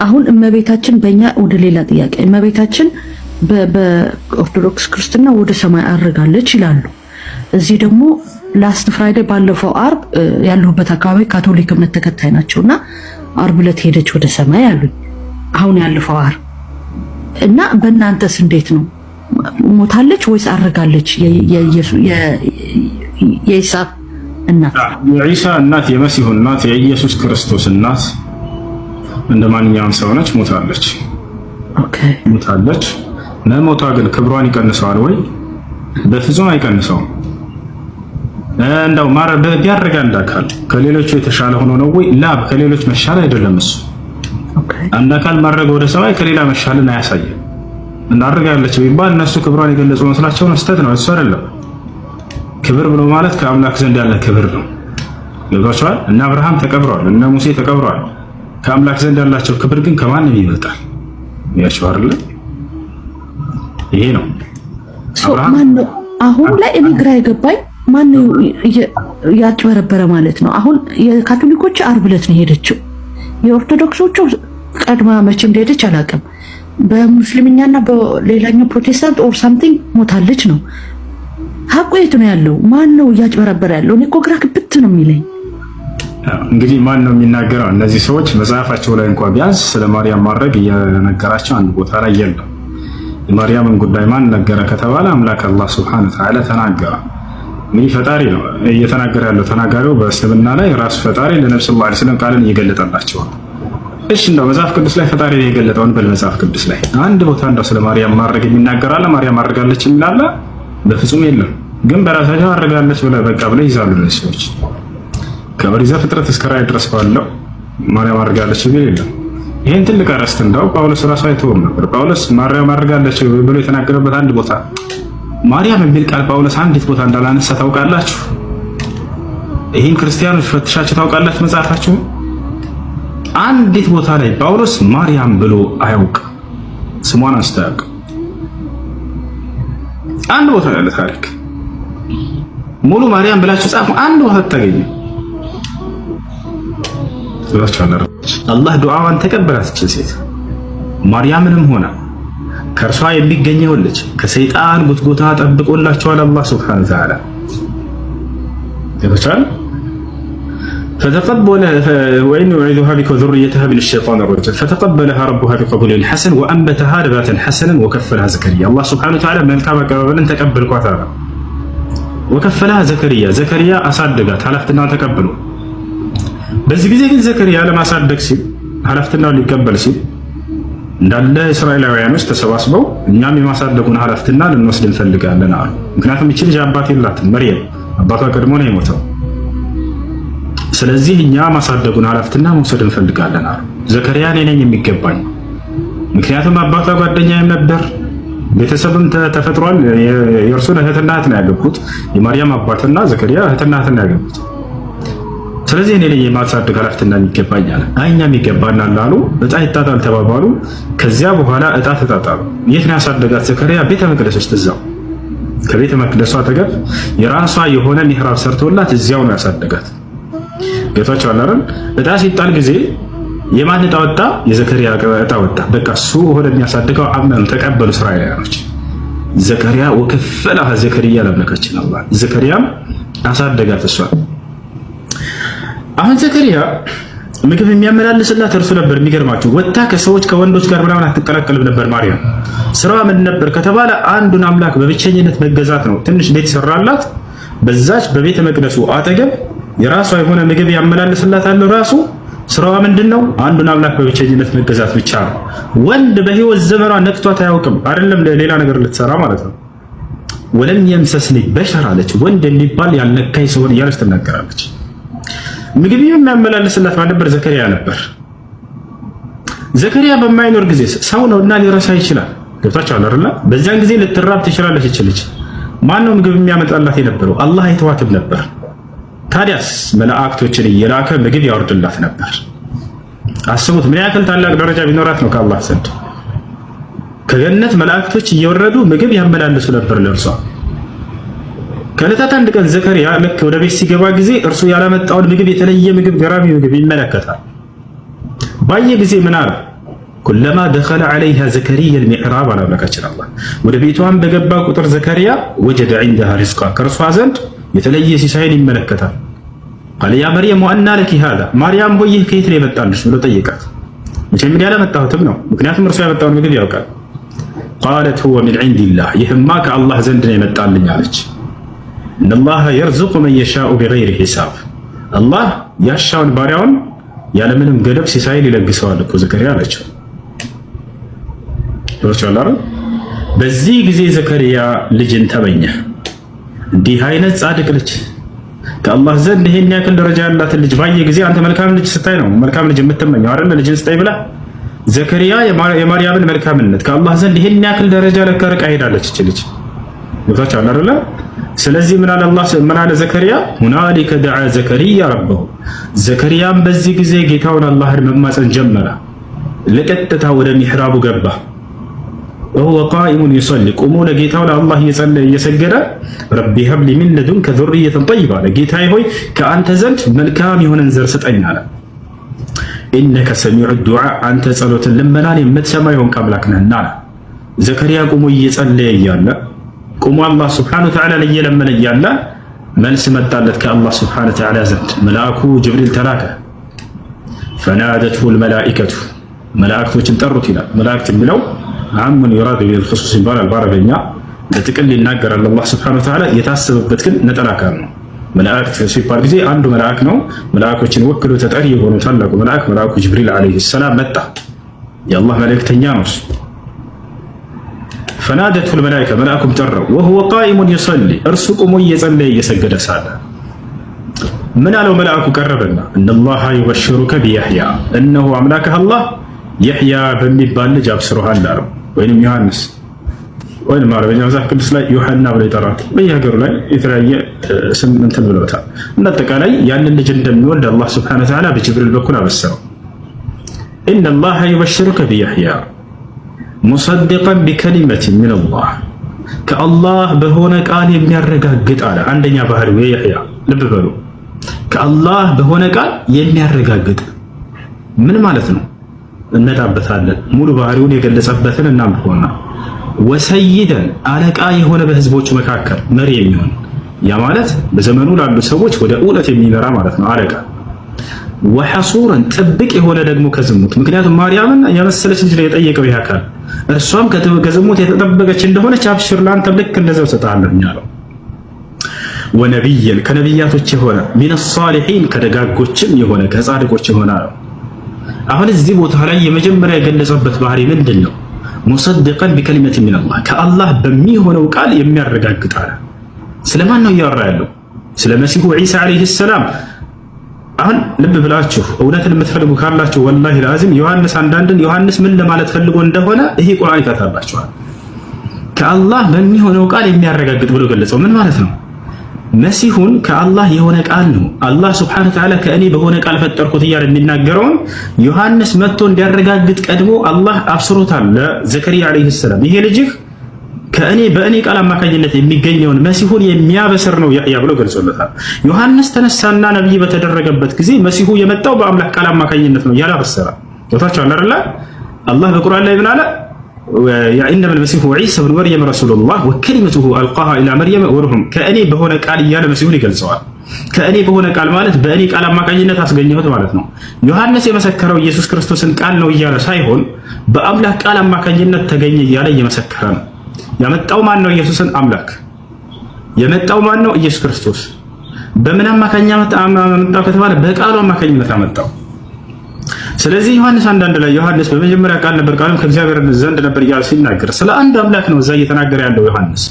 አሁን እመቤታችን በእኛ ወደ ሌላ ጥያቄ እመቤታችን በኦርቶዶክስ ክርስትና ወደ ሰማይ አርጋለች ይላሉ። እዚህ ደግሞ ላስት ፍራይዴ ባለፈው አርብ ያለሁበት አካባቢ ካቶሊክ እምነት ተከታይ ናቸውና አርብ ዕለት ሄደች ወደ ሰማይ አሉኝ። አሁን ያለፈው አርብ እና በእናንተስ እንዴት ነው? ሞታለች ወይስ አርጋለች? የኢሳ እናት የኢሳ እናት የመሲሁ እናት የኢየሱስ ክርስቶስ እናት እንደ ማንኛውም ሰው ነች። ሞታለች። ኦኬ ሞታለች። መሞቷ ግን ክብሯን ይቀንሰዋል ወይ? በፍጹም አይቀንሰውም። እንደው ቢያደርግ አንድ አካል ከሌሎቹ የተሻለ ሆኖ ነው ወይ? ላብ ከሌሎች መሻል አይደለም እሱ። አንድ አካል ማድረግ ወደ ሰማይ ከሌላ መሻልን አያሳይም። እናደርጋለች ቢባል እነሱ ክብሯን የገለጹ መስላቸው ነው። ስህተት ነው። እሱ አይደለም። ክብር ብሎ ማለት ከአምላክ ዘንድ ያለ ክብር ነው። ገብቷቸዋል። እነ አብርሃም ተቀብረዋል፣ እነ ሙሴ ተቀብረዋል። ከአምላክ ዘንድ ያላቸው ክብር ግን ከማንም ይበልጣል። ያቸው አይደለ? ይሄ ነው ማነው አሁን ላይ እኔ ግራ የገባኝ ማነው ያጭበረበረ ማለት ነው። አሁን የካቶሊኮች ዓርብ ዕለት ነው ሄደችው። የኦርቶዶክሶቹ ቀድማ መቼ እንደሄደች አላውቅም። በሙስሊምኛና በሌላኛው ፕሮቴስታንት ኦር ሳምቲንግ ሞታለች ነው። ሀቁ የት ነው ያለው? ማን ነው እያጭበረበረ ያለው? እኔ እኮ ግራ ግብት ነው የሚለኝ። እንግዲህ ማን ነው የሚናገረው? እነዚህ ሰዎች መጽሐፋቸው ላይ እንኳን ቢያንስ ስለ ማርያም ማድረግ እየነገራቸው አንድ ቦታ ላይ የለም። የማርያምን ጉዳይ ማን ነገረ ከተባለ አምላክ አላህ ሱብሓነሁ ወተዓላ ተናገረ። እንግዲህ ፈጣሪ ነው እየተናገረ ያለው። ተናጋሪው በእስልምና ላይ ራሱ ፈጣሪ ለነብዩ ሰለላሁ ዐለይሂ ወሰለም ቃልን እየገለጠላቸው ነው። እሺ እንደው መጽሐፍ ቅዱስ ላይ ፈጣሪ የገለጠውን በመጽሐፍ ቅዱስ ላይ አንድ ቦታ እንደው ስለ ማርያም ማድረግ የሚናገር አለ? ማርያም አድርጋለች የሚላለ? በፍጹም የለም። ግን በራሳቸው አድርጋለች ብለ በቃ ብለ ይዛሉ እነዚህ ሰዎች። ከኦሪት ዘፍጥረት እስከ ራዕይ ድረስ ባለው ማርያም አድርጋለች የሚል የለም። ይሄን ትልቅ አረስት እንደው ጳውሎስ ራሱ አይተውም ነበር። ጳውሎስ ማርያም አድርጋለች ብሎ የተናገረበት አንድ ቦታ ማርያም የሚል ቃል ጳውሎስ አንዲት ቦታ እንዳላነሳ ታውቃላችሁ? ይሄን ክርስቲያኖች ፈትሻችሁ ታውቃላችሁ? መጽሐፋችሁ አንዲት ቦታ ላይ ጳውሎስ ማርያም ብሎ አያውቅ፣ ስሟን አንስቶ አያውቅ። አንድ ቦታ ያለ ታሪክ ሙሉ ማርያም ብላችሁ ጻፉ፣ አንድ ቦታ ታገኙ። አላህ ዱዓዋን ተቀበላት። እቺ ሴት ማርያምንም ሆነ ከእርሷ የሚገኘውን ልጅ ከሰይጣን ጉትጎታ ጠብቆላቸዋል አላህ ሱብሓነሁ ወተዓላ። ተከታተል فتقبلها وإن يعيذها بك وذريتها من الشيطان الرجيم فتقبلها ربها بقبول حسن وأنبتها نباتا حسنا وكفلها زكريا الله سبحانه وتعالى من كما قبل تقبل قطارا وكفلها زكريا أصدقت حلفتنا تقبلوا بس ጊዜ زكريا لما أصدق ሲል حلفتنا ሊቀበል ሲል እንዳለ እስራኤላውያኖች ተሰባስበው እኛም የማሳደጉን ሐላፍትና ልንወስድ እንፈልጋለን አሉ። ምክንያቱም እቺ ልጅ አባት የላትም፣ መርየም አባቷ ቀድሞ ነው የሞተው። ስለዚህ እኛ ማሳደጉን ሐላፍትና መውሰድ እንፈልጋለን አሉ። ዘከርያ እኔ ነኝ የሚገባኝ፣ ምክንያቱም አባቷ ጓደኛዬም ነበር፣ ቤተሰብም ተፈጥሯል። የእርሱን እህትና እህት ነው ያገቡት። የማርያም አባትና ዘከርያ እህትና እህት ነው ያገቡት። ስለዚህ እኔ ነኝ የማሳደግ ሐላፍትና የሚገባኝ አለ። እኛም ይገባናል አሉ። እጣ ይጣጣል ተባባሉ። ከዚያ በኋላ እጣ ተጣጣሉ። የት ነው ያሳደጋት ዘከርያ? ቤተ መቅደስ ውስጥ እዛው ከቤተ መቅደሷ አጠገብ የራሷ የሆነ ሚህራብ ሰርቶላት እዚያው ነው ያሳደጋት። ጌታቸው አላረን እጣ ሲጣል ጊዜ የማን እጣ ወጣ? የዘከርያ እጣ ወጣ። በቃ እሱ ወደ የሚያሳድገው አመኑ፣ ተቀበሉ እስራኤላውያኖች። ዘከርያ ወከፈለሃ ዘከርያ ለምለካችን አላህ ዘከርያም አሳደጋት እሷ። አሁን ዘከርያ ምግብ የሚያመላልስላት እርሱ ነበር። የሚገርማችሁ ወጣ ከሰዎች ከወንዶች ጋር ምናምን አትቀላቀልም ነበር ማርያም። ስራዋ ምን ነበር ከተባለ አንዱን አምላክ በብቸኝነት መገዛት ነው። ትንሽ ቤት ሰራላት። በዛች በቤተ መቅደሱ አጠገብ የራሷ የሆነ ምግብ ያመላልስላታል። ራሱ ስራዋ ምንድነው? አንዱን አምላክ በብቸኝነት መገዛት ብቻ ነው። ወንድ በህይወት ዘመኗ ነክቷት አያውቅም። አይደለም ሌላ ነገር ልትሰራ ማለት ነው። ወለም የምሰስኒ በሸር አለች። ወንድ የሚባል ያልነካኝ ሰው እያለች ትናገራለች። ምግብ የሚያመላልስላት ማን ነበር? ዘከርያ ነበር። ዘከርያ በማይኖር ጊዜ ሰው ነውና ሊረሳ ይችላል። ገብታችኋል አይደል? በዚያን ጊዜ ልትራብ ትችላለች። ይችላል። ማን ነው ምግብ የሚያመጣላት የነበረው? አላህ አይተዋትም ነበር። ታዲያስ መላእክቶችን እየላከ ምግብ ያወርድላት ነበር። አስቡት ምን ያክል ታላቅ ደረጃ ቢኖራት ነው ከአላህ ዘንድ። ከገነት መላእክቶች እየወረዱ ምግብ ያመላልሱ ነበር ለእርሷ። ከዕለታት አንድ ቀን ዘከርያ ልክ ወደ ቤት ሲገባ ጊዜ እርሱ ያላመጣውን ምግብ፣ የተለየ ምግብ፣ ገራሚ ምግብ ይመለከታል። ባየ ጊዜ ምን አለ? ኩለማ ደኸለ ዐለይሃ ዘከሪያ አልሚሕራብ አለ አምላካችን አላህ። ወደ ቤቷን በገባ ቁጥር ዘከሪያ ወጀደ ዐንደሃ ሪዝቃ ከእርሷ ዘንድ የተለየ ሲሳይን ይመለከታል። ቃለ ያ መርየም ወአና ለኪ ሃዛ፣ ማርያም ሆይ ይህ ከየት ነው የመጣልሽ ብሎ ጠየቃት። መቼም ምን ያላመጣሁትም ነው፣ ምክንያቱም እርሷ ያመጣውን ምግብ ያውቃል። ቃለት ሁወ ሚን ዐንዲላህ፣ ይህማ ከአላህ ዘንድ ነው የመጣልኝ አለች። ኢነላሃ የርዙቁ መን የሻኡ ቢገይሪ ሒሳብ፣ አላህ ያሻውን ባሪያውን ያለምንም ገደብ ሲሳይን ይለግሰዋል እኮ ዘከሪያ አለችው። በዚህ ጊዜ ዘከሪያ ልጅን ተመኘ። እንዲህ አይነት ጻድቅ ልጅ ከአላህ ዘንድ ይሄን ያክል ደረጃ ያላትን ልጅ ባየ ጊዜ አንተ መልካም ልጅ ስታይ ነው መልካም ልጅ የምትመኘው አይደል? ልጅን ስታይ ብላ ዘከሪያ የማርያምን መልካምነት ከአላህ ዘንድ ይሄን ያክል ደረጃ ለካ ርቃ ሄዳለች እች ልጅ ይወታቻል አይደል? ስለዚህ ምን አለ አላህ ምን አለ ዘከሪያ ሁናሊከ ደዓ ዘከሪያ ረበሁ፣ ዘከሪያም በዚህ ጊዜ ጌታውን አላህን መማፀን ጀመረ። ለቀጥታ ወደ ሚሕራቡ ገባ። ወሁወ ቃኢሙን ይሰሊ፣ ቁሞ ለጌታው ለአላህ እየሰገደ ረቢ ሀብሊ ሚን ለዱንከ ዙርየተን ጠይባ፣ ጌታዬ ሆይ ከአንተ ዘንድ መልካም የሆነን ዘር ስጠኝ አለ። ኢነከ ሰሚዑ ዱዓ፣ አንተ ጸሎትን ልመናን የምትሰማ የሆንክ አምላክ ነህና አለ። ዘከሪያ ቁሞ እየጸለየ እያለ ቁሞ አላህ ሱብሓነሁ ወተዓላ እየለመነ እያለ መልስ መጣለት ከአላህ ሱብሓነሁ ወተዓላ ዘንድ። መልአኩ ጅብሪል ተላከ። ፈናደትሁ ልመላኢከቱ፣ መላእክቶችን ጠሩት ይላል። መላእክት የሚለው አሙን ዩራዱ ቢልኹሱስ ይባላል በአረበኛ። ለጥቅል ይናገራል አላህ ሱብሓነሁ ወተዓላ፣ የታሰበበት ግን ነጠላ ቃል ነው። መላእክት ሲባል ጊዜ አንዱ መልአክ ነው። መልአኮችን ወክሎ ተጠሪ የሆኑ ታላቁ መልአክ መልአኩ ጅብሪል ዓለይሂ ሰላም መጣ። የአላህ መልእክተኛ ነው። ፈናደትሁ ልመላኢካ፣ መልአኩም ጠራው። ወሁወ ቃኢሙን ይሰሊ፣ እርሱ ቁሞ እየጸለየ እየሰገደ ሳለ ምን አለው መልአኩ? ቀረበና እነላሃ ዩበሽሩከ ቢያሕያ፣ እነሆ አምላክህ አላህ የሕያ በሚባል ልጅ አብስሮሃል አለው። ወይንም ዮሐንስ ወይንም አረበኛ መጽሐፍ ቅዱስ ላይ ዮሐና ብሎ ይጠራል። በየሀገሩ ላይ የተለያየ ስም እንትን ብለውታል። እና አጠቃላይ ያንን ልጅ እንደሚወልድ አላህ ሱብሓነሁ ወተዓላ በጅብሪል በኩል አበሰረው። ኢነላሃ ዩበሽሩከ ቢያሕያ ሙሰድቀን ቢከሊመቲን ሚነላህ፣ ከአላህ በሆነ ቃል የሚያረጋግጥ አለ። አንደኛ ባህሪው የያሕያ ልብ በሉ፣ ከአላህ በሆነ ቃል የሚያረጋግጥ ምን ማለት ነው? እነጣበታለን ሙሉ ባህሪውን የገለጸበትን እናምልኮና ወሰይደን አለቃ የሆነ በህዝቦች መካከል መሪ የሚሆን ያ ማለት በዘመኑ ላሉ ሰዎች ወደ እውነት የሚመራ ማለት ነው አለቃ። ወሐሱረን ጥብቅ የሆነ ደግሞ ከዝሙት፣ ምክንያቱም ማርያምን የመሰለች ልጅ ነው የጠየቀው ይህ አካል፣ እርሷም ከዝሙት የተጠበቀች እንደሆነች አብሽር ለአንተ ልክ እንደዛው ሰጣለሁኝ አለው። ወነቢየን ከነቢያቶች የሆነ ሚነ ሷሊሒን ከደጋጎችም የሆነ ከጻድቆች የሆነ አለው። አሁን እዚህ ቦታ ላይ የመጀመሪያ የገለጸበት ባህሪ ምንድን ነው? ሙሰድቀን ቢከሊመቲን ሚነላህ፣ ከአላህ በሚሆነው ቃል የሚያረጋግጥ አለ። ስለማን ነው እያወራ ያለው? ስለ መሲሁ ዒሳ ዓለይሂ ሰላም። አሁን ልብ ብላችሁ እውነትን የምትፈልጉ ካላችሁ ወላሂ ላዚም ዮሐንስ አንዳንድን ዮሐንስ ምን ለማለት ፈልጎ እንደሆነ ይሄ ቁርአን ይፈታላችኋል። ከአላህ በሚሆነው ቃል የሚያረጋግጥ ብሎ ገለጸው። ምን ማለት ነው? መሲሁን ከአላህ የሆነ ቃል ነው አላህ ሱብሓነሁ ወተዓላ ከእኔ በሆነ ቃል ፈጠርኩት እያለ የሚናገረውን ዮሐንስ መጥቶ እንዲያረጋግጥ ቀድሞ አላህ አብስሮታል ለዘከሪያ ዓለይሂ ሰላም። ይሄ ልጅህ ከእኔ በእኔ ቃል አማካኝነት የሚገኘውን መሲሁን የሚያበስር ነው ያሕያ ብሎ ገልጾለታል። ዮሐንስ ተነሳና ነብይ በተደረገበት ጊዜ መሲሁ የመጣው በአምላክ ቃል አማካኝነት ነው ያለ አበሰረ። ወታቻው አይደለ? አላህ በቁርአን ላይ ምን አለ? ኢነማ አልመሲሁ ዒሳ ብኑ መርየም ረሱሉላህ ወከሊመቱሁ አልቃሃ ኢላ መርየም ወሩሁም፣ ከእኔ በሆነ ቃል እያለ መሲሁን ይገልጸዋል። ከእኔ በሆነ ቃል ማለት በእኔ ቃል አማካኝነት አስገኘሁት ማለት ነው። ዮሐንስ የመሰከረው ኢየሱስ ክርስቶስን ቃል ነው እያለ ሳይሆን በአምላክ ቃል አማካኝነት ተገኘ እያለ እየመሰከረ ነው። ያመጣው ማን ነው? ኢየሱስን አምላክ። የመጣው ማን ነው? ኢየሱስ ክርስቶስ። በምን አማካኝነት አመጣው ከተባለ በቃሉ አማካኝነት አመጣው። ስለዚህ ዮሐንስ አንዳንድ ላይ ዮሐንስ በመጀመሪያ ቃል ነበር፣ ቃልም ከእግዚአብሔር ዘንድ ነበር እያለ ሲናገር ስለ አንድ አምላክ ነው እዛ እየተናገረ ያለው ዮሐንስ።